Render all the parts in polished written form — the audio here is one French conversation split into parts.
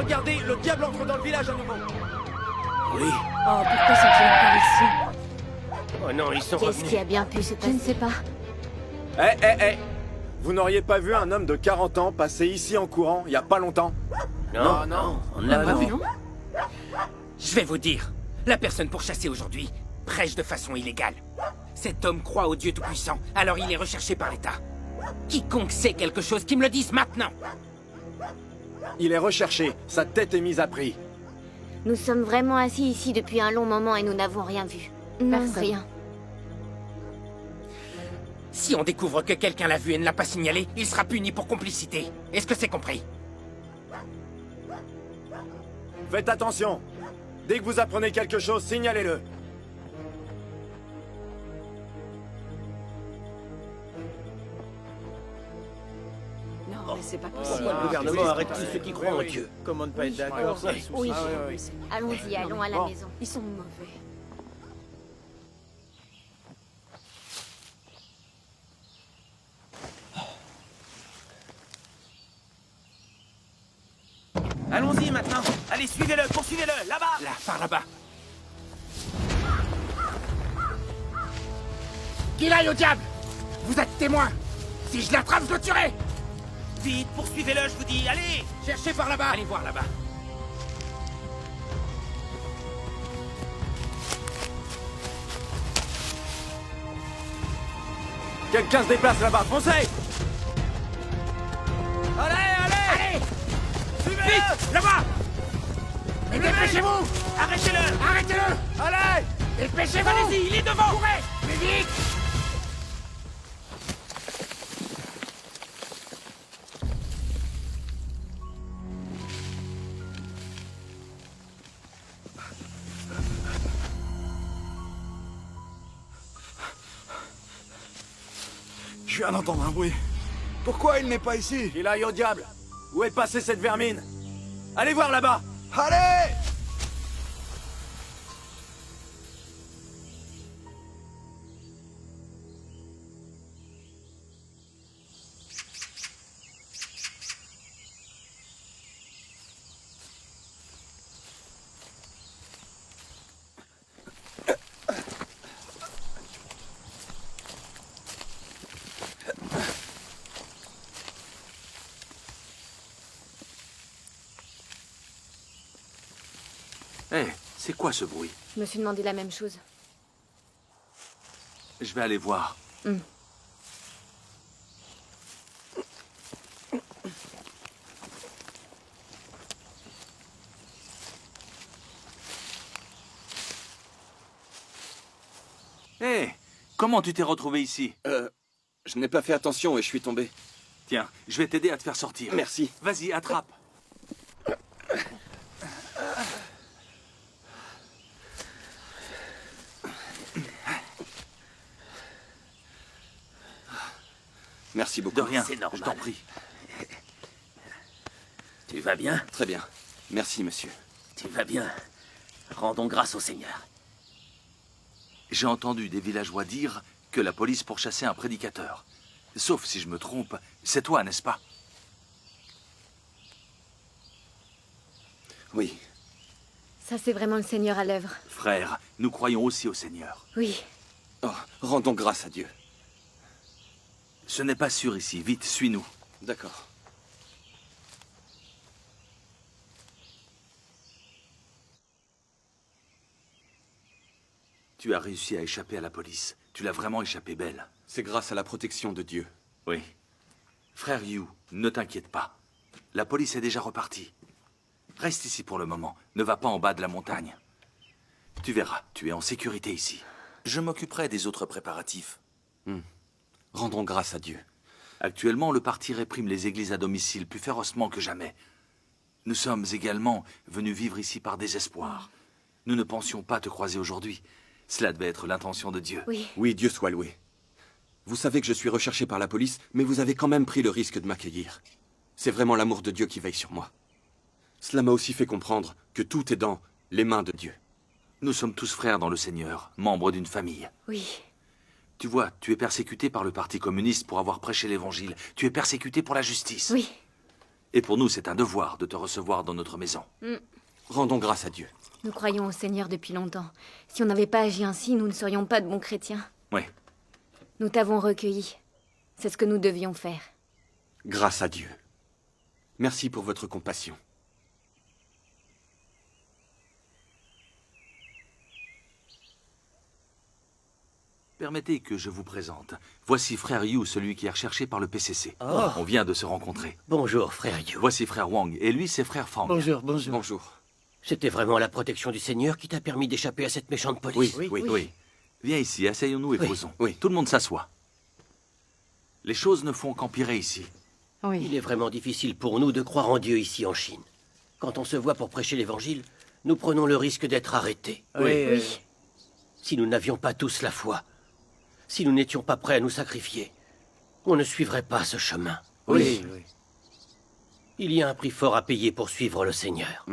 Regardez, le diable entre dans le village à nouveau. Oui. Oh, pourquoi sont-ils encore ici? Oh non, ils sont Qu'est-ce revenus. qui a bien pu se Je passer? ne sais pas. Eh. Vous n'auriez pas vu un homme de 40 ans passer ici en courant, il y a pas longtemps? Non, on ne l'a pas vu. Non. Je vais vous dire, la personne pourchassée aujourd'hui prêche de façon illégale. Cet homme croit au Dieu Tout-Puissant, alors il est recherché par l'État. Quiconque sait quelque chose, qui me le dise maintenant. Il est recherché, sa tête est mise à prix. Nous sommes vraiment assis ici depuis un long moment et nous n'avons rien vu. Non, Rien. Si on découvre que quelqu'un l'a vu et ne l'a pas signalé, il sera puni pour complicité. Est-ce que c'est compris? Faites attention. Dès que vous apprenez quelque chose, signalez-le. Non, mais c'est pas possible. Pourquoi le gouvernement arrête tous ceux qui croient en Dieu? Comment ne pas être d'accord, ça? Oui. oui. Allons-y, allons à la Bon. maison. Ils sont mauvais. Allons-y maintenant. Allez, suivez-le, poursuivez-le, là-bas. Là, par là-bas. Qu'il aille au diable! Vous êtes témoin! Si je l'attrape, je le tuerai! Vite, poursuivez-le, je vous dis, allez. Cherchez par là-bas! Allez voir là-bas. Quelqu'un se déplace là-bas, foncez! Allez! Vite! Là-bas! Mais dépêchez-vous! Arrêtez-le. Arrêtez-le! Allez! Dépêchez-vous! Allez-y, il est devant! Courez! Mais vite! Je viens d'entendre un bruit. Pourquoi il n'est pas ici? Qu'il aille au diable! Où est passée cette vermine? Allez voir là-bas! Allez! Hé, c'est quoi ce bruit? Je me suis demandé la même chose. Je vais aller voir. Hé, comment tu t'es retrouvé ici? Je n'ai pas fait attention et je suis tombé. Tiens, je vais t'aider à te faire sortir. Merci. Vas-y, attrape. Merci beaucoup. De rien, C'est normal. je t'en prie. Tu vas bien? Très bien. Merci, monsieur. Tu vas bien. Rendons grâce au Seigneur. J'ai entendu des villageois dire que la police pourchassait un prédicateur. Sauf si je me trompe, c'est toi, n'est-ce pas? Oui. Ça, c'est vraiment le Seigneur à l'œuvre. Frère, nous croyons aussi au Seigneur. Oui. Oh, rendons grâce à Dieu. Ce n'est pas sûr ici. Vite, suis-nous. D'accord. Tu as réussi à échapper à la police. Tu l'as vraiment échappé belle. C'est grâce à la protection de Dieu. Oui. Frère Yu, ne t'inquiète pas. La police est déjà repartie. Reste ici pour le moment. Ne va pas en bas de la montagne. Tu verras, tu es en sécurité ici. Je m'occuperai des autres préparatifs. Rendons grâce à Dieu. Actuellement, le parti réprime les églises à domicile plus férocement que jamais. Nous sommes également venus vivre ici par désespoir. Nous ne pensions pas te croiser aujourd'hui. Cela devait être l'intention de Dieu. Oui. Oui, Dieu soit loué. Vous savez que je suis recherché par la police, mais vous avez quand même pris le risque de m'accueillir. C'est vraiment l'amour de Dieu qui veille sur moi. Cela m'a aussi fait comprendre que tout est dans les mains de Dieu. Nous sommes tous frères dans le Seigneur, membres d'une famille. Oui. Tu vois, tu es persécuté par le Parti communiste pour avoir prêché l'Évangile. Tu es persécuté pour la justice. Oui. Et pour nous, c'est un devoir de te recevoir dans notre maison. Rendons grâce à Dieu. Nous croyons au Seigneur depuis longtemps. Si on n'avait pas agi ainsi, nous ne serions pas de bons chrétiens. Oui. Nous t'avons recueilli. C'est ce que nous devions faire. Grâce à Dieu. Merci pour votre compassion. Permettez que je vous présente. Voici frère Yu, celui qui est recherché par le PCC. On vient de se rencontrer. Bonjour, frère Yu. Voici frère Wang, et lui, c'est frère Fang. Bonjour, bonjour. Bonjour. C'était vraiment la protection du Seigneur qui t'a permis d'échapper à cette méchante police. Oui. Viens ici, asseyons-nous et Oui. causons. Oui. Tout le monde s'assoit. Les choses ne font qu'empirer ici. Il est vraiment difficile pour nous de croire en Dieu ici en Chine. Quand on se voit pour prêcher l'Évangile, nous prenons le risque d'être arrêtés. Oui. Si nous n'avions pas tous la foi, si nous n'étions pas prêts à nous sacrifier, on ne suivrait pas ce chemin. Oui. Il y a un prix fort à payer pour suivre le Seigneur.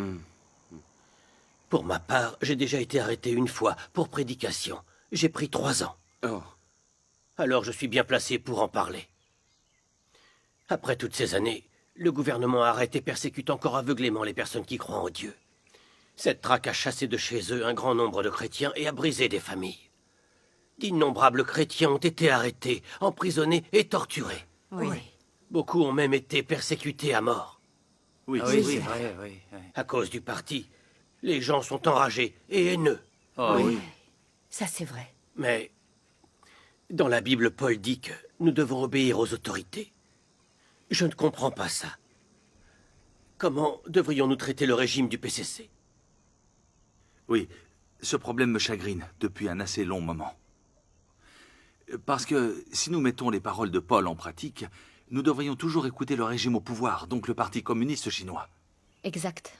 Pour ma part, j'ai déjà été arrêté une fois pour prédication. J'ai pris 3 ans. Oh. Alors je suis bien placé pour en parler. Après toutes ces années, le gouvernement arrête et persécute encore aveuglément les personnes qui croient en Dieu. Cette traque a chassé de chez eux un grand nombre de chrétiens et a brisé des familles. D'innombrables chrétiens ont été arrêtés, emprisonnés et torturés. Beaucoup ont même été persécutés à mort. Oui, Oui, c'est vrai, oui. À cause du parti, les gens sont enragés et haineux. Ça, c'est vrai. Mais dans la Bible, Paul dit que nous devons obéir aux autorités. Je ne comprends pas ça. Comment devrions-nous traiter le régime du PCC? Oui, ce problème me chagrine depuis un assez long moment. Parce que si nous mettons les paroles de Paul en pratique, nous devrions toujours écouter le régime au pouvoir, donc le Parti communiste chinois. Exact.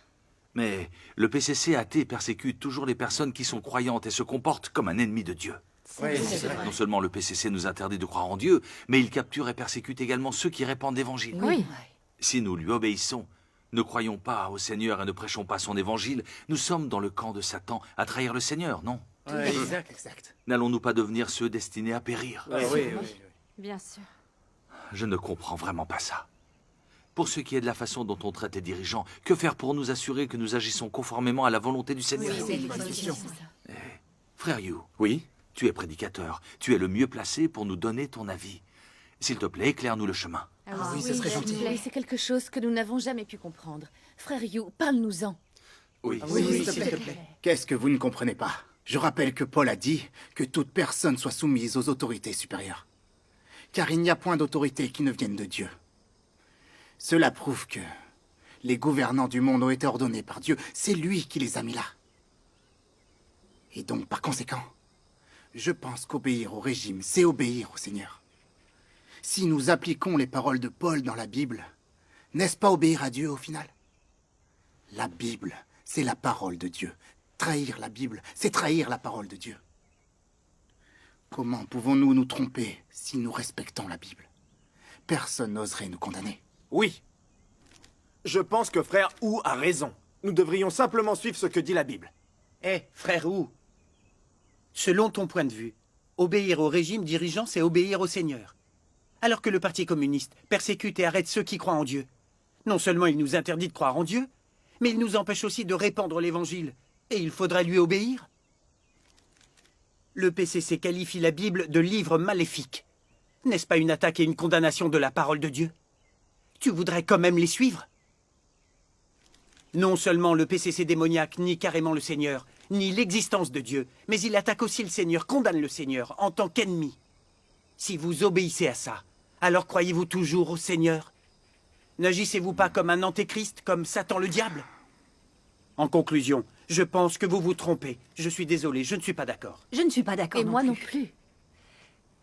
Mais le PCC athée persécute toujours les personnes qui sont croyantes et se comportent comme un ennemi de Dieu. Non seulement le PCC nous interdit de croire en Dieu, mais il capture et persécute également ceux qui répandent l'Évangile. Si nous lui obéissons, ne croyons pas au Seigneur et ne prêchons pas son Évangile, nous sommes dans le camp de Satan à trahir le Seigneur, non? Exact. N'allons-nous pas devenir ceux destinés à périr? Bien sûr. Je ne comprends vraiment pas ça. Pour ce qui est de la façon dont on traite les dirigeants, que faire pour nous assurer que nous agissons conformément à la volonté du Seigneur? Frère Yu, Oui? tu es prédicateur. Tu es le mieux placé pour nous donner ton avis. S'il te plaît, éclaire-nous le chemin. Oui, ce serait gentil. C'est quelque chose que nous n'avons jamais pu comprendre. Frère Yu, parle-nous-en. Oui. S'il te plaît. Qu'est-ce que vous ne comprenez pas? Je rappelle que Paul a dit que toute personne soit soumise aux autorités supérieures. Car il n'y a point d'autorité qui ne vienne de Dieu. Cela prouve que les gouvernants du monde ont été ordonnés par Dieu. C'est lui qui les a mis là. Et donc, par conséquent, je pense qu'obéir au régime, c'est obéir au Seigneur. Si nous appliquons les paroles de Paul dans la Bible, n'est-ce pas obéir à Dieu au final? La Bible, c'est la parole de Dieu. Trahir la Bible, c'est trahir la parole de Dieu. Comment pouvons-nous nous tromper si nous respectons la Bible? Personne n'oserait nous condamner. Oui. Je pense que frère Wu a raison. Nous devrions simplement suivre ce que dit la Bible. Frère Wu, selon ton point de vue, obéir au régime dirigeant, c'est obéir au Seigneur. Alors que le Parti communiste persécute et arrête ceux qui croient en Dieu. Non seulement il nous interdit de croire en Dieu, mais il nous empêche aussi de répandre l'Évangile. Et il faudrait lui obéir. Le PCC qualifie la Bible de livre maléfique. N'est-ce pas une attaque et une condamnation de la parole de Dieu? Tu voudrais quand même les suivre? Non seulement le PCC démoniaque nie carrément le Seigneur, ni l'existence de Dieu, mais il attaque aussi le Seigneur, condamne le Seigneur en tant qu'ennemi. Si vous obéissez à ça, alors croyez-vous toujours au Seigneur? N'agissez-vous pas comme un antéchrist, comme Satan le diable? En conclusion, je pense que vous vous trompez. Je suis désolé, je ne suis pas d'accord. Je ne suis pas d'accord. Et moi non non plus.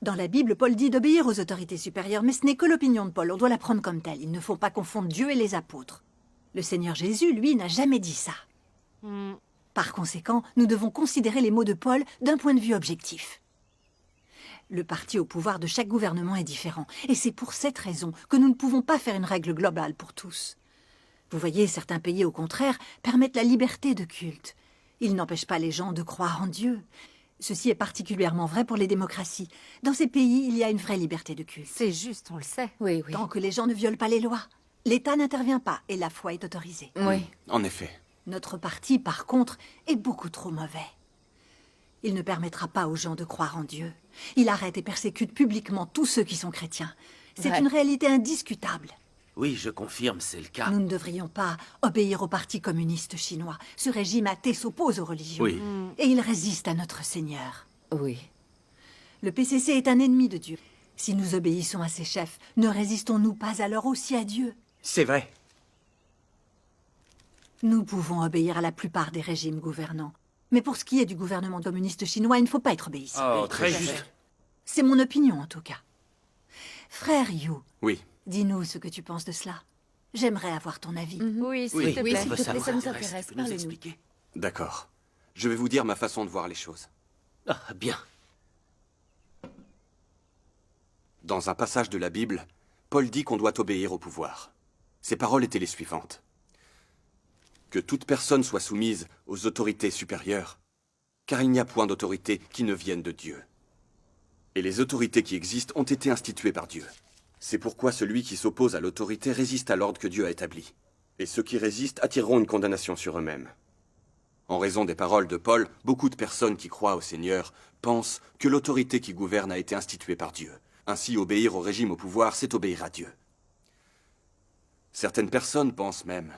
Dans la Bible, Paul dit d'obéir aux autorités supérieures, mais ce n'est que l'opinion de Paul. On doit la prendre comme telle. Il ne faut pas confondre Dieu et les apôtres. Le Seigneur Jésus, lui, n'a jamais dit ça. Par conséquent, nous devons considérer les mots de Paul d'un point de vue objectif. Le parti au pouvoir de chaque gouvernement est différent, et c'est pour cette raison que nous ne pouvons pas faire une règle globale pour tous. Vous voyez, certains pays, au contraire, permettent la liberté de culte. Ils n'empêchent pas les gens de croire en Dieu. Ceci est particulièrement vrai pour les démocraties. Dans ces pays, il y a une vraie liberté de culte. C'est juste, on le sait. Oui. Tant que les gens ne violent pas les lois. L'État n'intervient pas et la foi est autorisée. Oui. En effet. Notre parti, par contre, est beaucoup trop mauvais. Il ne permettra pas aux gens de croire en Dieu. Il arrête et persécute publiquement tous ceux qui sont chrétiens. C'est Ouais. une réalité indiscutable. Oui, je confirme, c'est le cas. Nous ne devrions pas obéir au Parti communiste chinois. Ce régime athée s'oppose aux religions. Oui. Et il résiste à notre Seigneur. Oui. Le PCC est un ennemi de Dieu. Si nous obéissons à ses chefs, ne résistons-nous pas alors aussi à Dieu? C'est vrai. Nous pouvons obéir à la plupart des régimes gouvernants. Mais pour ce qui est du gouvernement communiste chinois, il ne faut pas être obéissant. Oh, très juste. C'est mon opinion, en tout cas. Frère Yu, Oui. dis-nous ce que tu penses de cela. J'aimerais avoir ton avis. Oui, s'il Oui, te oui, plaît, on s'il veut te plaît, savoir. ça nous Intéresse, intéresse. tu peux nous Parle-nous. expliquer? D'accord. Je vais vous dire ma façon de voir les choses. Ah, bien. Dans un passage de la Bible, Paul dit qu'on doit obéir au pouvoir. Ses paroles étaient les suivantes. Que toute personne soit soumise aux autorités supérieures, car il n'y a point d'autorité qui ne vienne de Dieu. Et les autorités qui existent ont été instituées par Dieu. C'est pourquoi celui qui s'oppose à l'autorité résiste à l'ordre que Dieu a établi. Et ceux qui résistent attireront une condamnation sur eux-mêmes. En raison des paroles de Paul, beaucoup de personnes qui croient au Seigneur pensent que l'autorité qui gouverne a été instituée par Dieu. Ainsi, obéir au régime au pouvoir, c'est obéir à Dieu. Certaines personnes pensent même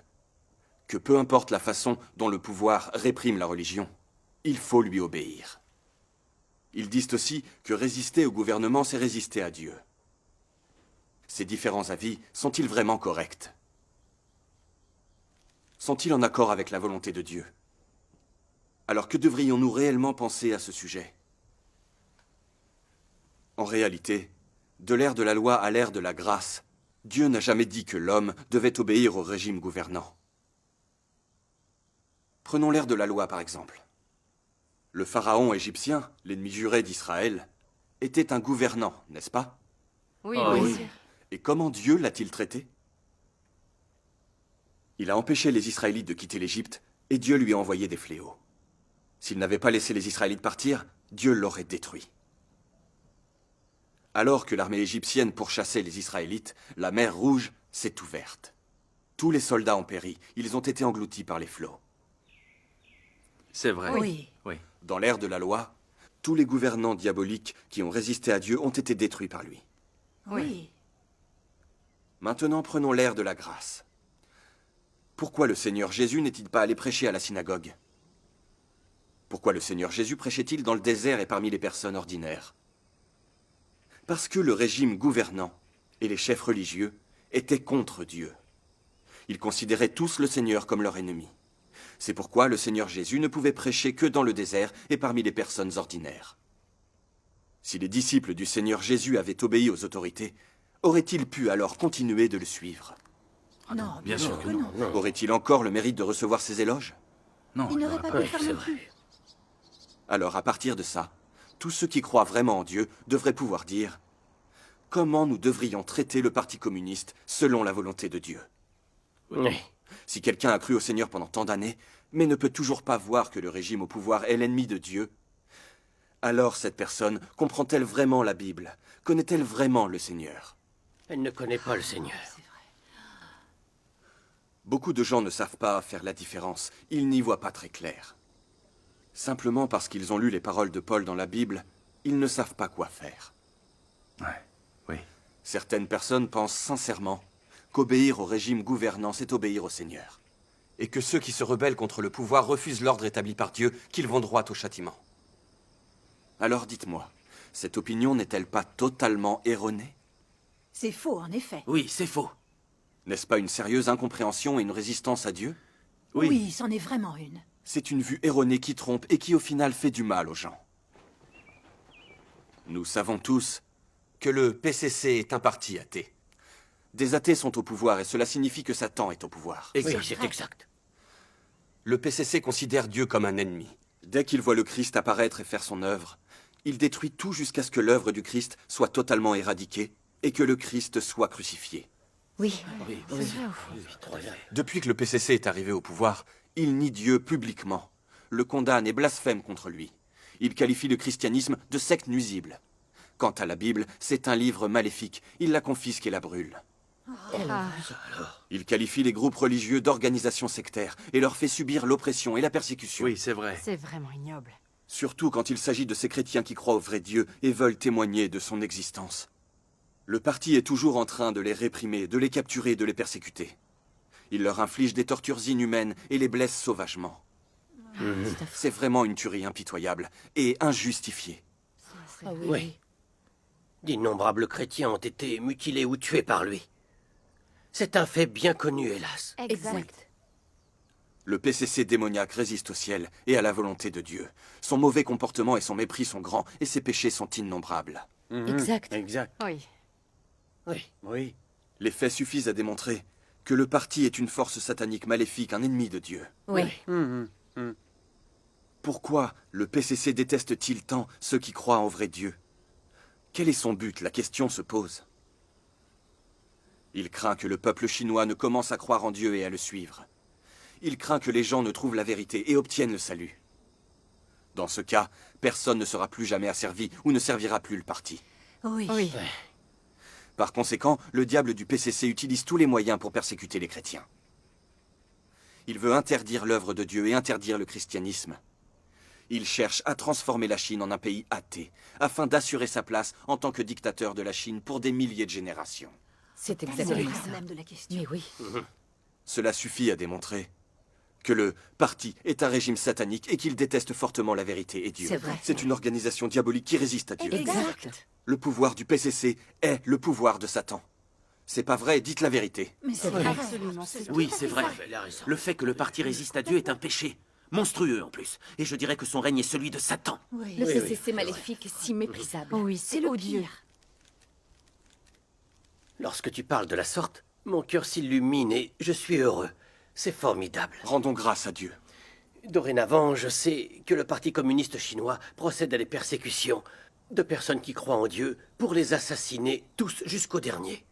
que peu importe la façon dont le pouvoir réprime la religion, il faut lui obéir. Ils disent aussi que résister au gouvernement, c'est résister à Dieu. Ces différents avis sont-ils vraiment corrects? Sont-ils en accord avec la volonté de Dieu? Alors que devrions-nous réellement penser à ce sujet? En réalité, de l'ère de la loi à l'ère de la grâce, Dieu n'a jamais dit que l'homme devait obéir au régime gouvernant. Prenons l'ère de la loi par exemple. Le pharaon égyptien, l'ennemi juré d'Israël, était un gouvernant, n'est-ce pas? Oui, Ah bien oui. sûr. Et comment Dieu l'a-t-il traité? Il a empêché les Israélites de quitter l'Égypte, et Dieu lui a envoyé des fléaux. S'il n'avait pas laissé les Israélites partir, Dieu l'aurait détruit. Alors que l'armée égyptienne pourchassait les Israélites, la mer Rouge s'est ouverte. Tous les soldats ont péri, ils ont été engloutis par les flots. C'est vrai. Oui. Oui. Dans l'ère de la loi, tous les gouvernants diaboliques qui ont résisté à Dieu ont été détruits par lui. Oui. Maintenant, prenons l'ère de la grâce. Pourquoi le Seigneur Jésus n'est-il pas allé prêcher à la synagogue? Pourquoi le Seigneur Jésus prêchait-il dans le désert et parmi les personnes ordinaires? Parce que le régime gouvernant et les chefs religieux étaient contre Dieu. Ils considéraient tous le Seigneur comme leur ennemi. C'est pourquoi le Seigneur Jésus ne pouvait prêcher que dans le désert et parmi les personnes ordinaires. Si les disciples du Seigneur Jésus avaient obéi aux autorités, auraient-ils pu alors continuer de le suivre? Non, bien sûr que non. Aurait-il encore le mérite de recevoir ces éloges? Non, Il il n'aurait n'aurait pas pas. pu faire c'est non vrai. plus. Alors, à partir de ça, tous ceux qui croient vraiment en Dieu devraient pouvoir dire comment nous devrions traiter le Parti communiste selon la volonté de Dieu. Oui. Si quelqu'un a cru au Seigneur pendant tant d'années, mais ne peut toujours pas voir que le régime au pouvoir est l'ennemi de Dieu, alors cette personne comprend-elle vraiment la Bible? Connaît-elle vraiment le Seigneur? Elle ne connaît pas le Seigneur. Beaucoup de gens ne savent pas faire la différence, ils n'y voient pas très clair. Simplement parce qu'ils ont lu les paroles de Paul dans la Bible, ils ne savent pas quoi faire. Ouais. Oui. Certaines personnes pensent sincèrement qu'obéir au régime gouvernant, c'est obéir au Seigneur. Et que ceux qui se rebellent contre le pouvoir refusent l'ordre établi par Dieu, qu'ils vont droit au châtiment. Alors dites-moi, cette opinion n'est-elle pas totalement erronée? C'est faux, en effet. Oui, c'est faux. N'est-ce pas une sérieuse incompréhension et une résistance à Dieu? Oui, c'en est vraiment une. C'est une vue erronée qui trompe et qui au final fait du mal aux gens. Nous savons tous que le PCC est un parti athée. Des athées sont au pouvoir et cela signifie que Satan est au pouvoir. Oui, c'est exact. Le PCC considère Dieu comme un ennemi. Dès qu'il voit le Christ apparaître et faire son œuvre, il détruit tout jusqu'à ce que l'œuvre du Christ soit totalement éradiquée et que le Christ soit crucifié. Oui. Oui, C'est vrai, au fond. trop vrai. Depuis que le PCC est arrivé au pouvoir, il nie Dieu publiquement, le condamne et blasphème contre lui. Il qualifie le christianisme de secte nuisible. Quant à la Bible, c'est un livre maléfique, il la confisque et la brûle. Il qualifie les groupes religieux d'organisations sectaires et leur fait subir l'oppression et la persécution. Oui, c'est vrai. C'est vraiment ignoble. Surtout quand il s'agit de ces chrétiens qui croient au vrai Dieu et veulent témoigner de son existence. Le parti est toujours en train de les réprimer, de les capturer, de les persécuter. Il leur inflige des tortures inhumaines et les blesse sauvagement. C'est vraiment une tuerie impitoyable et injustifiée. Oui. D'innombrables chrétiens ont été mutilés ou tués par lui. C'est un fait bien connu, hélas. Exact. Le PCC démoniaque résiste au ciel et à la volonté de Dieu. Son mauvais comportement et son mépris sont grands et ses péchés sont innombrables. Exact. Exact. Oui. Oui. Oui. Les faits suffisent à démontrer que le parti est une force satanique maléfique, un ennemi de Dieu. Oui. Pourquoi le PCC déteste-t-il tant ceux qui croient au vrai Dieu? Quel est son but? La question se pose. Il craint que le peuple chinois ne commence à croire en Dieu et à le suivre. Il craint que les gens ne trouvent la vérité et obtiennent le salut. Dans ce cas, personne ne sera plus jamais asservi ou ne servira plus le parti. Oui. Oui. Par conséquent, le diable du PCC utilise tous les moyens pour persécuter les chrétiens. Il veut interdire l'œuvre de Dieu et interdire le christianisme. Il cherche à transformer la Chine en un pays athée, afin d'assurer sa place en tant que dictateur de la Chine pour des milliers de générations. C'est C'est exactement le ça. même de la question. Mais oui. Cela suffit à démontrer que le parti est un régime satanique et qu'il déteste fortement la vérité et Dieu. C'est vrai. C'est une organisation diabolique qui résiste à Dieu. Exact. Le pouvoir du PCC est le pouvoir de Satan. C'est pas vrai, dites la vérité. Mais c'est vrai. absolument. Oui, c'est vrai. Elle a raison. Le fait que le parti résiste à Dieu est un péché. Monstrueux en plus. Et je dirais que son règne est celui de Satan. Oui. Le PCC maléfique, si méprisable. Oui, c'est odieux. Lorsque tu parles de la sorte, mon cœur s'illumine et je suis heureux. C'est formidable. Rendons grâce à Dieu. Dorénavant, je sais que le Parti communiste chinois procède à des persécutions de personnes qui croient en Dieu pour les assassiner tous jusqu'au dernier.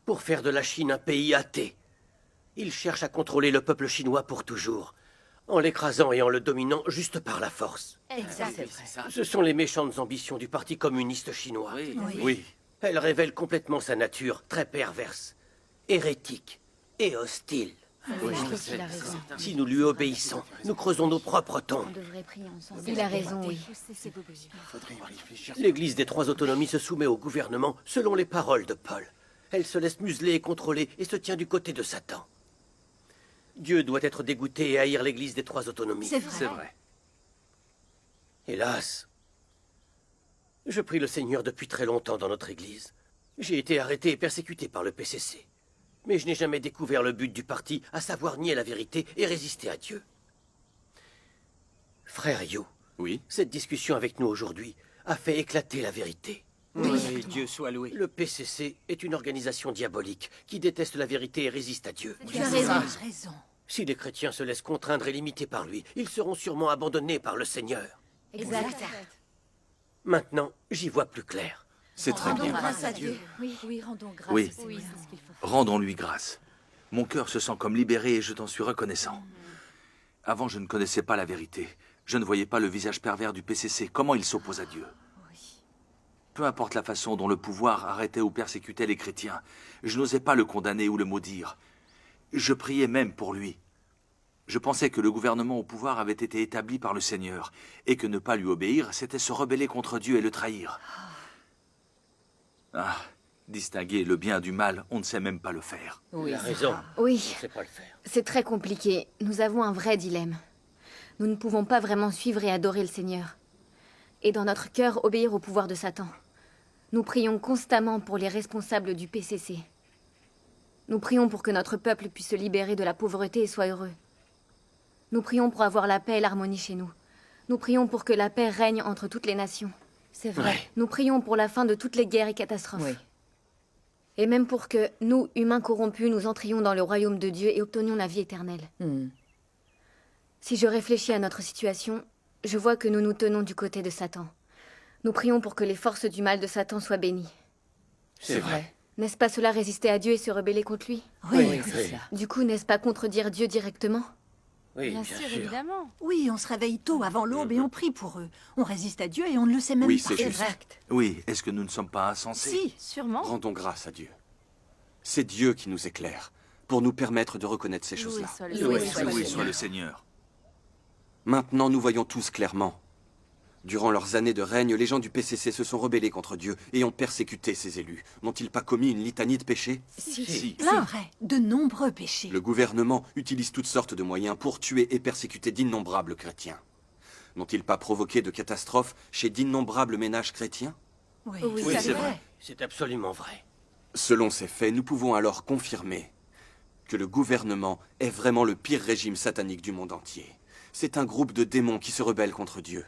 Pour faire de la Chine un pays athée. Il cherche à contrôler le peuple chinois pour toujours, en l'écrasant et en le dominant juste par la force. Exact. Ce sont les méchantes ambitions du Parti communiste chinois. Oui. Elles révèlent complètement sa nature très perverse, hérétique et hostile. Oui, je trouve qu'il a raison. Si nous lui obéissons, nous creusons nos propres tombes. On devrait prier ensemble. Il a raison, oui. L'Église des Trois Autonomies se soumet au gouvernement selon les paroles de Paul. Elle se laisse museler et contrôler et se tient du côté de Satan. Dieu doit être dégoûté et haïr l'Église des Trois Autonomies. C'est vrai. C'est vrai. Hélas, je prie le Seigneur depuis très longtemps dans notre Église. J'ai été arrêté et persécuté par le PCC. Mais je n'ai jamais découvert le but du parti, à savoir nier la vérité et résister à Dieu. Frère Yu, Oui. cette discussion avec nous aujourd'hui a fait éclater la vérité. Oui, Dieu soit loué. Le PCC est une organisation diabolique qui déteste la vérité et résiste à Dieu. Tu as raison. raison. Si les chrétiens se laissent contraindre et limiter par lui, ils seront sûrement abandonnés par le Seigneur. Exact. Maintenant, j'y vois plus clair. C'est très Rendons bien. grâce à Dieu. Oui, rendons grâce. Oui. C'est ce qu'il faut. Rendons-lui grâce. Mon cœur se sent comme libéré et je t'en suis reconnaissant. Avant, je ne connaissais pas la vérité. Je ne voyais pas le visage pervers du PCC. Comment il s'oppose à Dieu. Peu importe la façon dont le pouvoir arrêtait ou persécutait les chrétiens, je n'osais pas le condamner ou le maudire. Je priais même pour lui. Je pensais que le gouvernement au pouvoir avait été établi par le Seigneur, et que ne pas lui obéir, c'était se rebeller contre Dieu et le trahir. Ah, distinguer le bien du mal, on ne sait même pas le faire. Il a raison. Oui, On ne sait pas le faire. c'est très compliqué. Nous avons un vrai dilemme. Nous ne pouvons pas vraiment suivre et adorer le Seigneur. Et dans notre cœur, obéir au pouvoir de Satan. Nous prions constamment pour les responsables du PCC. Nous prions pour que notre peuple puisse se libérer de la pauvreté et soit heureux. Nous prions pour avoir la paix et l'harmonie chez nous. Nous prions pour que la paix règne entre toutes les nations. C'est vrai. Nous prions pour la fin de toutes les guerres et catastrophes. Oui. Et même pour que nous, humains corrompus, nous entrions dans le royaume de Dieu et obtenions la vie éternelle. Si je réfléchis à notre situation, je vois que nous nous tenons du côté de Satan. Nous prions pour que les forces du mal de Satan soient bénies. C'est vrai. N'est-ce pas cela résister à Dieu et se rebeller contre lui? Oui, c'est ça. Du coup, n'est-ce pas contredire Dieu directement? Oui, bien sûr. évidemment. Oui, on se réveille tôt avant l'aube et on prie pour eux. On résiste à Dieu et on ne le sait même Oui, pas. c'est juste. Exact. Oui, est-ce que nous ne sommes pas insensés? Si, sûrement. Rendons grâce à Dieu. C'est Dieu qui nous éclaire, pour nous permettre de reconnaître ces choses-là. Loué soit le Seigneur. Maintenant, nous voyons tous clairement. Durant leurs années de règne, les gens du PCC se sont rebellés contre Dieu et ont persécuté ses élus. N'ont-ils pas commis une litanie de péchés? C'est vrai, de nombreux péchés. Le gouvernement utilise toutes sortes de moyens pour tuer et persécuter d'innombrables chrétiens. N'ont-ils pas provoqué de catastrophes chez d'innombrables ménages chrétiens? Oui, c'est vrai. C'est absolument vrai. Selon ces faits, nous pouvons alors confirmer que le gouvernement est vraiment le pire régime satanique du monde entier. C'est un groupe de démons qui se rebellent contre Dieu.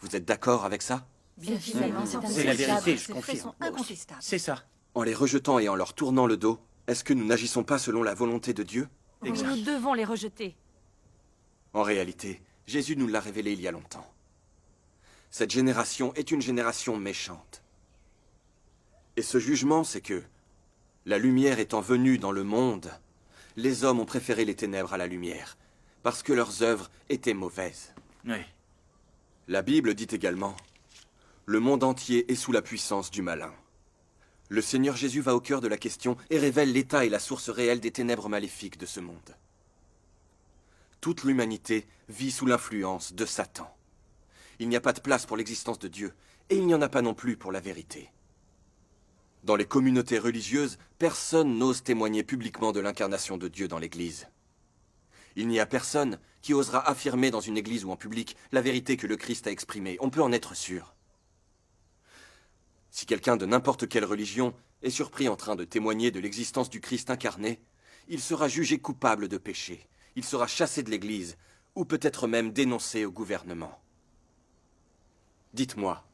Vous êtes d'accord avec ça? Bien évidemment, C'est la vérité, je Ces faits confirme. sont incontestables. C'est ça. En les rejetant et en leur tournant le dos, est-ce que nous n'agissons pas selon la volonté de Dieu? Nous devons les rejeter. En réalité, Jésus nous l'a révélé il y a longtemps. Cette génération est une génération méchante. Et ce jugement, c'est que, la lumière étant venue dans le monde, les hommes ont préféré les ténèbres à la lumière, parce que leurs œuvres étaient mauvaises. Oui. La Bible dit également, « Le monde entier est sous la puissance du malin. » Le Seigneur Jésus va au cœur de la question et révèle l'état et la source réelle des ténèbres maléfiques de ce monde. Toute l'humanité vit sous l'influence de Satan. Il n'y a pas de place pour l'existence de Dieu, et il n'y en a pas non plus pour la vérité. Dans les communautés religieuses, personne n'ose témoigner publiquement de l'incarnation de Dieu dans l'Église. Il n'y a personne qui osera affirmer dans une église ou en public la vérité que le Christ a exprimée. On peut en être sûr. Si quelqu'un de n'importe quelle religion est surpris en train de témoigner de l'existence du Christ incarné, il sera jugé coupable de péché. Il sera chassé de l'église, ou peut-être même dénoncé au gouvernement. Dites-moi,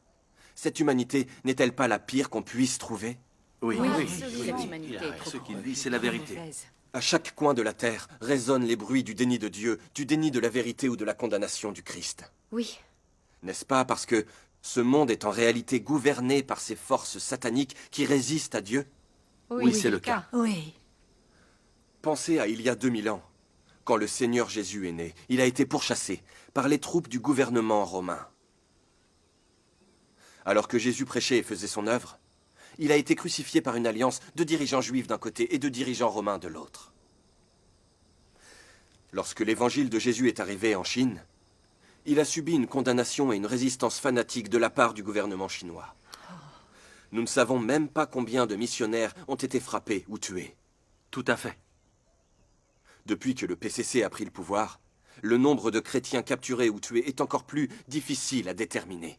cette humanité n'est-elle pas la pire qu'on puisse trouver? Oui, Cette humanité est trop Ce qu'il dit, c'est la vérité. mauvaise. À chaque coin de la terre résonnent les bruits du déni de Dieu, du déni de la vérité ou de la condamnation du Christ. Oui. N'est-ce pas parce que ce monde est en réalité gouverné par ces forces sataniques qui résistent à Dieu? Oui, c'est le cas. Oui. Pensez à il y a 2000 ans, quand le Seigneur Jésus est né. Il a été pourchassé par les troupes du gouvernement romain. Alors que Jésus prêchait et faisait son œuvre, il a été crucifié par une alliance de dirigeants juifs d'un côté et de dirigeants romains de l'autre. Lorsque l'évangile de Jésus est arrivé en Chine, il a subi une condamnation et une résistance fanatique de la part du gouvernement chinois. Nous ne savons même pas combien de missionnaires ont été frappés ou tués. Tout à fait. Depuis que le PCC a pris le pouvoir, le nombre de chrétiens capturés ou tués est encore plus difficile à déterminer.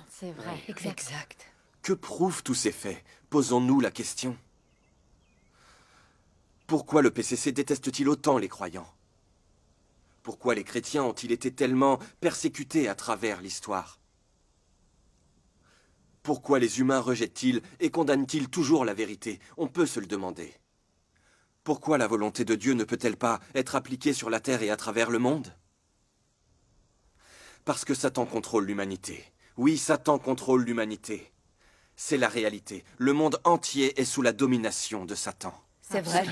C'est vrai. Exact. Que prouvent tous ces faits? Posons-nous la question. Pourquoi le PCC déteste-t-il autant les croyants? Pourquoi les chrétiens ont-ils été tellement persécutés à travers l'histoire? Pourquoi les humains rejettent-ils et condamnent-ils toujours la vérité? On peut se le demander. Pourquoi la volonté de Dieu ne peut-elle pas être appliquée sur la terre et à travers le monde? Parce que Satan contrôle l'humanité. Oui, Satan contrôle l'humanité. C'est la réalité. Le monde entier est sous la domination de Satan. C'est vrai.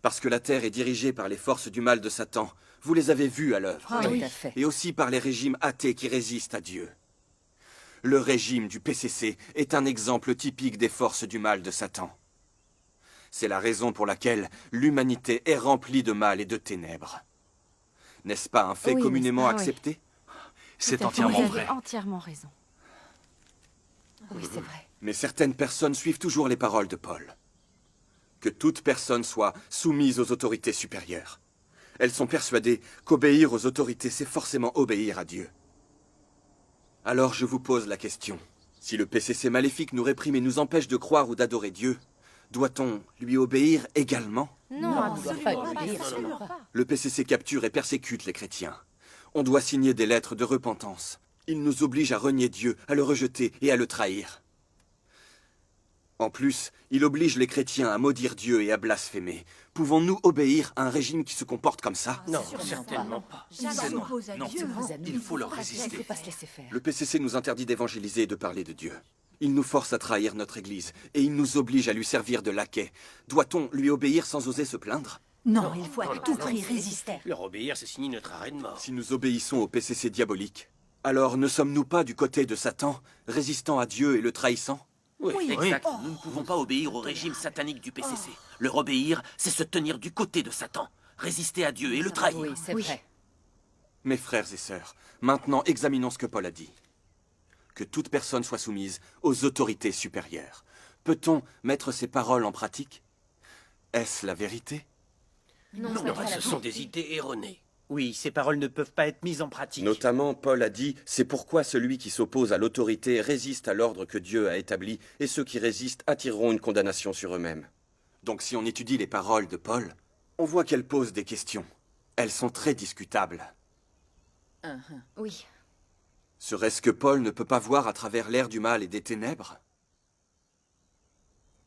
Parce que la terre est dirigée par les forces du mal de Satan. Vous les avez vues à l'œuvre. Tout à fait. Et aussi par les régimes athées qui résistent à Dieu. Le régime du PCC est un exemple typique des forces du mal de Satan. C'est la raison pour laquelle l'humanité est remplie de mal et de ténèbres. N'est-ce pas un fait Oui, communément n'est-ce pas, oui. accepté? C'est Tout à fait. entièrement Vous vrai. avez entièrement raison. Oui, c'est vrai. Mais certaines personnes suivent toujours les paroles de Paul. Que toute personne soit soumise aux autorités supérieures. Elles sont persuadées qu'obéir aux autorités, c'est forcément obéir à Dieu. Alors je vous pose la question. Si le PCC maléfique nous réprime et nous empêche de croire ou d'adorer Dieu, doit-on lui obéir également? Non, absolument absolument pas. pas. Le PCC capture et persécute les chrétiens. On doit signer des lettres de repentance. Il nous oblige à renier Dieu, à le rejeter et à le trahir. En plus, il oblige les chrétiens à maudire Dieu et à blasphémer. Pouvons-nous obéir à un régime qui se comporte comme ça? Non, certainement pas. Ils s'opposent à non, Dieu. Il faut leur Il ne résister. faut pas se laisser faire. Le PCC nous interdit d'évangéliser et de parler de Dieu. Il nous force à trahir notre Église et il nous oblige à lui servir de laquais. Doit-on lui obéir sans oser se plaindre? Non, il faut à tout prix résister. Leur obéir, c'est signer notre arrêt de mort. Si nous obéissons au PCC diabolique, alors ne sommes-nous pas du côté de Satan, résistant à Dieu et le trahissant? Oui, Exact. Nous ne pouvons pas obéir au régime satanique du PCC. Leur obéir, c'est se tenir du côté de Satan, résister à Dieu et le trahir. Oui, c'est vrai. Mes frères et sœurs, maintenant examinons ce que Paul a dit. Que toute personne soit soumise aux autorités supérieures. Peut-on mettre ces paroles en pratique? Est-ce la vérité? Non, ce sont des idées erronées. Oui, ces paroles ne peuvent pas être mises en pratique. Notamment, Paul a dit « C'est pourquoi celui qui s'oppose à l'autorité résiste à l'ordre que Dieu a établi, et ceux qui résistent attireront une condamnation sur eux-mêmes. » Donc si on étudie les paroles de Paul, on voit qu'elles posent des questions. Elles sont très discutables. Oui. Serait-ce que Paul ne peut pas voir à travers l'air du mal et des ténèbres?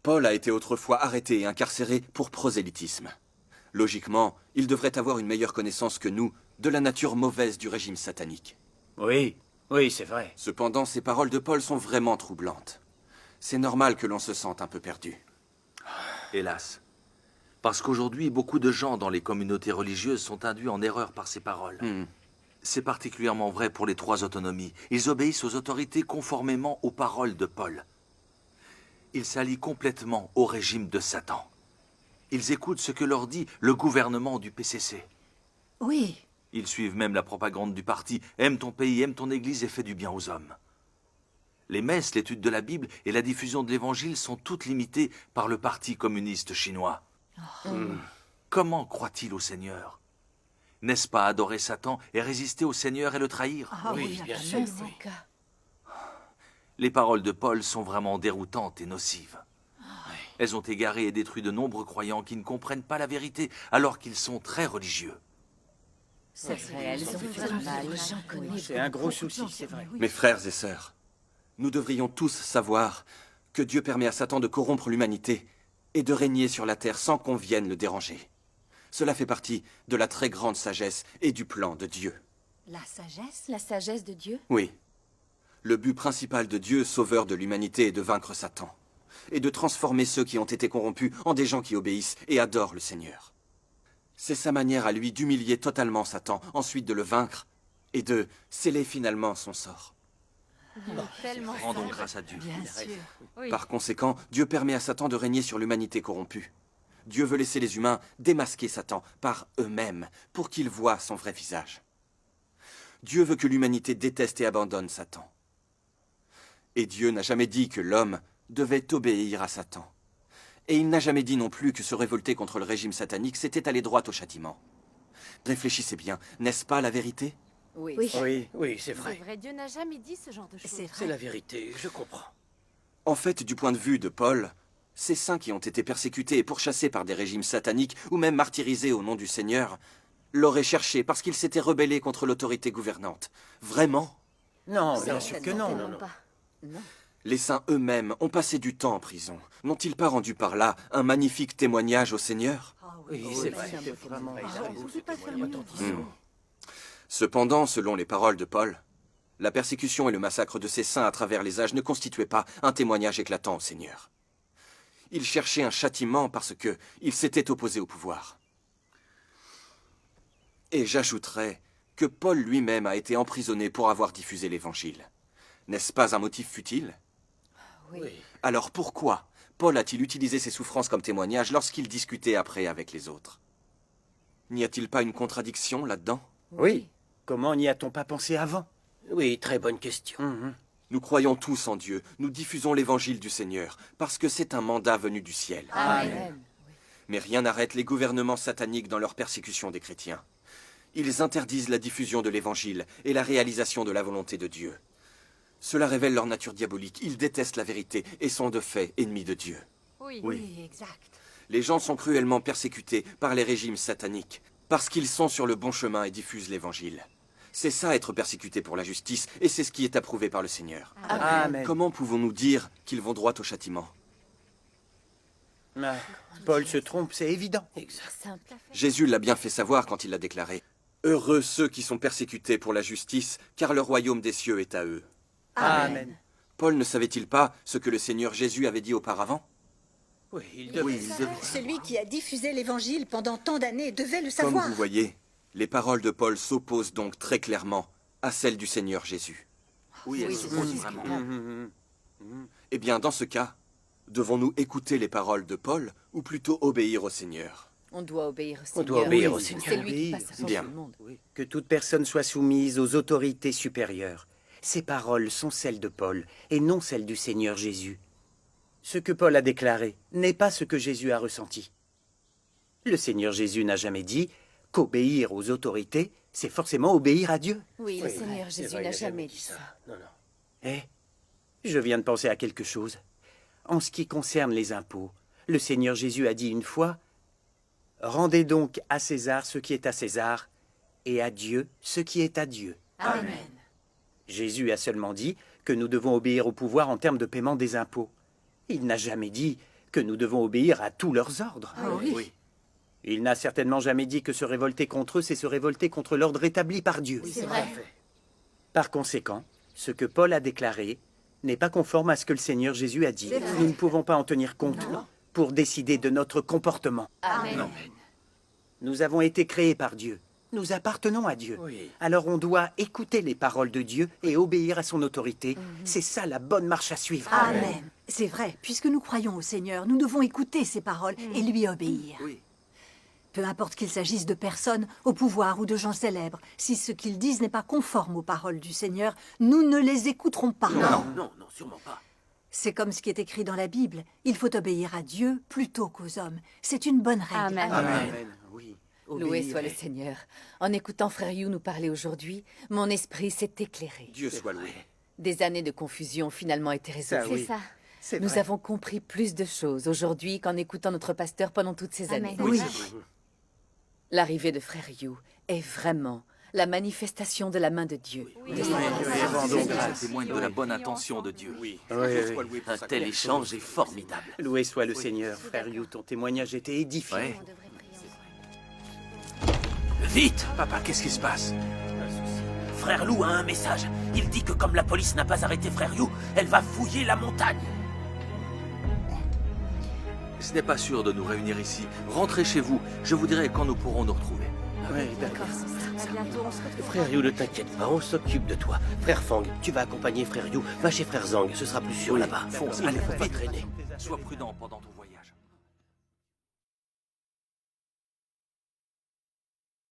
Paul a été autrefois arrêté et incarcéré pour prosélytisme. Logiquement, il devrait avoir une meilleure connaissance que nous de la nature mauvaise du régime satanique. Oui, oui, c'est vrai. Cependant, ces paroles de Paul sont vraiment troublantes. C'est normal que l'on se sente un peu perdu. Hélas. Parce qu'aujourd'hui, beaucoup de gens dans les communautés religieuses sont induits en erreur par ces paroles. C'est particulièrement vrai pour les 3 autonomies. Ils obéissent aux autorités conformément aux paroles de Paul. Ils s'allient complètement au régime de Satan. Ils écoutent ce que leur dit le gouvernement du PCC. Oui. Ils suivent même la propagande du parti « Aime ton pays, aime ton église et fais du bien aux hommes ». Les messes, l'étude de la Bible et la diffusion de l'Évangile sont toutes limitées par le Parti communiste chinois. Comment croit-il au Seigneur? N'est-ce pas adorer Satan et résister au Seigneur et le trahir? Oui, bien sûr. Même son cas. Les paroles de Paul sont vraiment déroutantes et nocives. Elles ont égaré et détruit de nombreux croyants qui ne comprennent pas la vérité alors qu'ils sont très religieux. C'est vrai, elles ont fait du mal. J'en connais C'est un gros souci, c'est vrai. Mes frères et sœurs, nous devrions tous savoir que Dieu permet à Satan de corrompre l'humanité et de régner sur la terre sans qu'on vienne le déranger. Cela fait partie de la très grande sagesse et du plan de Dieu. La sagesse? La sagesse de Dieu? Oui. Le but principal de Dieu, sauveur de l'humanité, est de vaincre Satan et de transformer ceux qui ont été corrompus en des gens qui obéissent et adorent le Seigneur. C'est sa manière à lui d'humilier totalement Satan, ensuite de le vaincre et de sceller finalement son sort. Rendons grâce à Dieu. Bien sûr. Par conséquent, Dieu permet à Satan de régner sur l'humanité corrompue. Dieu veut laisser les humains démasquer Satan par eux-mêmes pour qu'ils voient son vrai visage. Dieu veut que l'humanité déteste et abandonne Satan. Et Dieu n'a jamais dit que l'homme devait obéir à Satan. Et il n'a jamais dit non plus que se révolter contre le régime satanique, c'était aller droit au châtiment. Réfléchissez bien, n'est-ce pas la vérité? Oui. Oui, c'est vrai. Dieu n'a jamais dit ce genre de choses. C'est C'est vrai. la vérité, je comprends. En fait, du point de vue de Paul, ces saints qui ont été persécutés et pourchassés par des régimes sataniques ou même martyrisés au nom du Seigneur l'auraient cherché parce qu'ils s'étaient rebellés contre l'autorité gouvernante. Vraiment? Non, bien sûr que non. Certainement pas. Les saints eux-mêmes ont passé du temps en prison. N'ont-ils pas rendu par là un magnifique témoignage au Seigneur? Oui, c'est vrai. On peut pas faire mieux. Cependant, selon les paroles de Paul, la persécution et le massacre de ces saints à travers les âges ne constituaient pas un témoignage éclatant au Seigneur. Ils cherchaient un châtiment parce que ils s'étaient opposés au pouvoir. Et j'ajouterais que Paul lui-même a été emprisonné pour avoir diffusé l'Évangile. N'est-ce pas un motif futile? Oui. Alors pourquoi Paul a-t-il utilisé ses souffrances comme témoignage lorsqu'il discutait après avec les autres? N'y a-t-il pas une contradiction là-dedans? Oui. Comment n'y a-t-on pas pensé avant? Oui, très bonne question. Nous croyons tous en Dieu, nous diffusons l'évangile du Seigneur, parce que c'est un mandat venu du ciel. Amen. Mais rien n'arrête les gouvernements sataniques dans leur persécution des chrétiens. Ils interdisent la diffusion de l'évangile et la réalisation de la volonté de Dieu. Cela révèle leur nature diabolique, ils détestent la vérité et sont de fait ennemis de Dieu. Oui, exact. Les gens sont cruellement persécutés par les régimes sataniques, parce qu'ils sont sur le bon chemin et diffusent l'évangile. C'est ça être persécuté pour la justice, et c'est ce qui est approuvé par le Seigneur. Amen. Comment pouvons-nous dire qu'ils vont droit au châtiment? Ah, Paul se trompe, c'est évident. Exact. Jésus l'a bien fait savoir quand il l'a déclaré. Heureux ceux qui sont persécutés pour la justice, car le royaume des cieux est à eux. Amen. Paul ne savait-il pas ce que le Seigneur Jésus avait dit auparavant? Oui, il devait. Celui qui a diffusé l'évangile pendant tant d'années devait le Comme savoir. vous voyez, les paroles de Paul s'opposent donc très clairement à celles du Seigneur Jésus. Oui, elles s'opposent vraiment. Eh bien, dans ce cas, devons-nous écouter les paroles de Paul ou plutôt obéir au Seigneur? On doit obéir au On Seigneur. doit obéir au C'est Seigneur. lui qui passe avant Bien. tout le monde. Que toute personne soit soumise aux autorités supérieures. Ces paroles sont celles de Paul et non celles du Seigneur Jésus. Ce que Paul a déclaré n'est pas ce que Jésus a ressenti. Le Seigneur Jésus n'a jamais dit qu'obéir aux autorités, c'est forcément obéir à Dieu. Oui, le Seigneur C'est Jésus vrai, il n'a a jamais dit ça. Non, non. Eh, je viens de penser à quelque chose. En ce qui concerne les impôts, le Seigneur Jésus a dit une fois « Rendez donc à César ce qui est à César, et à Dieu ce qui est à Dieu. » Amen. Jésus a seulement dit que nous devons obéir au pouvoir en termes de paiement des impôts. Il n'a jamais dit que nous devons obéir à tous leurs ordres. oui. Il n'a certainement jamais dit que se révolter contre eux, c'est se révolter contre l'ordre établi par Dieu. C'est vrai. Par conséquent, ce que Paul a déclaré n'est pas conforme à ce que le Seigneur Jésus a dit. Nous ne pouvons pas en tenir compte pour décider de notre comportement. Amen. Nous avons été créés par Dieu. Nous appartenons à Dieu. Oui. Alors on doit écouter les paroles de Dieu et obéir à son autorité. C'est ça la bonne marche à suivre. Amen. C'est vrai, puisque nous croyons au Seigneur, nous devons écouter ses paroles et lui obéir. Oui. Peu importe qu'il s'agisse de personnes, au pouvoir ou de gens célèbres, si ce qu'ils disent n'est pas conforme aux paroles du Seigneur, nous ne les écouterons pas. Non, sûrement pas. C'est comme ce qui est écrit dans la Bible. Il faut obéir à Dieu plutôt qu'aux hommes. C'est une bonne règle. Amen. Amen. Oui. Loué Obéir. soit le Seigneur. En écoutant Frère Hugh nous parler aujourd'hui, mon esprit s'est éclairé. Dieu soit loué. Des années de confusion ont finalement été résolues. Ça, oui. C'est ça. C'est Nous vrai. avons compris plus de choses aujourd'hui qu'en écoutant notre pasteur pendant toutes ces Amen. années. Oui. L'arrivée de Frère Hugh est vraiment la manifestation de la main de Dieu. Rendons grâce, témoigne de la bonne intention de Dieu. Oui. Oui, Dieu oui. soit loué pour Un sa tel claire échange est formidable. Loué soit le Seigneur, frère Hugh, ton témoignage était édifiant. Ouais. Vite! Papa, qu'est-ce qui se passe? Frère Lou a un message. Il dit que comme la police n'a pas arrêté Frère Hugh, elle va fouiller la montagne. Ce n'est pas sûr de nous réunir ici. Rentrez chez vous. Je vous dirai quand nous pourrons nous retrouver. Oui, d'accord. Frère Hugh, ne t'inquiète pas, on s'occupe de toi. Frère Fang, tu vas accompagner Frère Hugh. Va chez Frère Zhang, ce sera plus sûr là-bas. Fonce, Il allez, ne faut pas vite. traîner. Sois prudent pendant ton